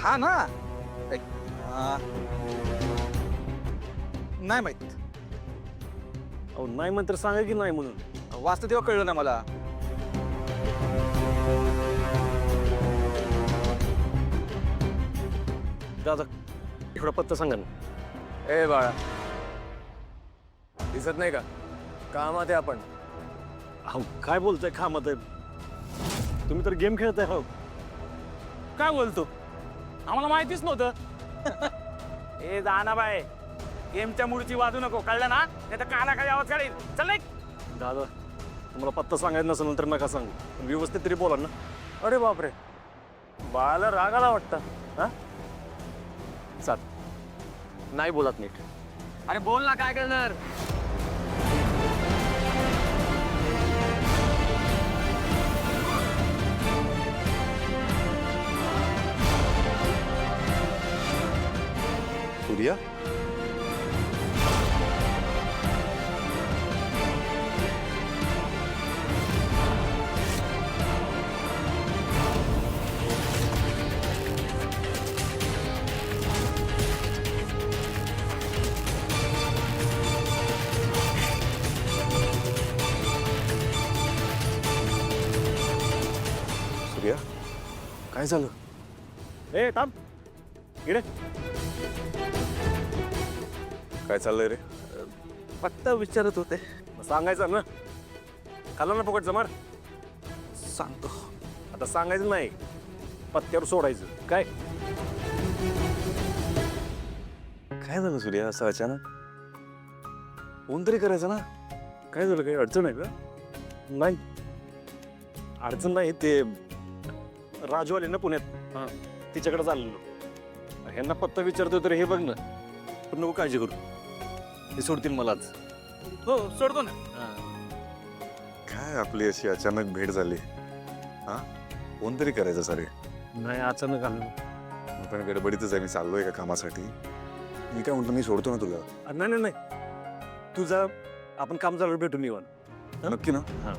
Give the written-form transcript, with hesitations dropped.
हा ना नाही माहित. अहो नाही म्हणतर सांगा की नाही म्हणून. वाचतं तेव्हा कळलं ना मला. दादा इकडं पत्ता सांगा ना. ए बाळा, दिसत नाही का कामात आहे आपण. अहो काय बोलताय खामत आहे. तुम्ही तर गेम खेळताय. हो काय बोलतो, आम्हाला माहितीच नव्हतं. ए जाना बाय, गेमच्या मुळची वाजू नको, कळलं ना? नाही तर कानाखाली आवाज काढेल. चल नाही. दादा तुम्हाला पत्ता सांगायचं नसेल नंतर नका सांगू, पण व्यवस्थित तरी बोला ना. अरे बापरे, बाळाला राग आला वाटतं. हा चाल नाही बोलत नीट. अरे बोल ना, काय करणार? सूर्या, सूर्या, काय झालं? ए थांब इकडे. काय चाललंय रे? पत्ता विचारत होते. सांगायचं ना. खाल्लं ना फुकट जमार. सांगतो. आता सांगायचं नाही, पत्त्यावर सोडायचं. काय काय झालं सूर्या असं अचानक? फोन तरी करायचं ना. काय झालं, काही अडचण आहे का? नाही अडचण नाही. ते राजू आले ना पुण्यात, तिच्याकडे चाललेलो. ह्यांना पत्ता विचारतो तर हे बघ ना. पण नको काळजी करू, ते सोडतील मलाच. हो सोडतो ना. काय आपली अशी अचानक भेट झाली? हा, फोन तरी करायचं सारे. नाही अचानक आलं. आपण गडबडीतच आहे, मी चाललोय का कामासाठी. मी काय म्हणतो, मी सोडतो ना तुला. नाही नाही नाही, तुझा आपण काम झाल्यावर भेटून येऊ. नक्की ना? हा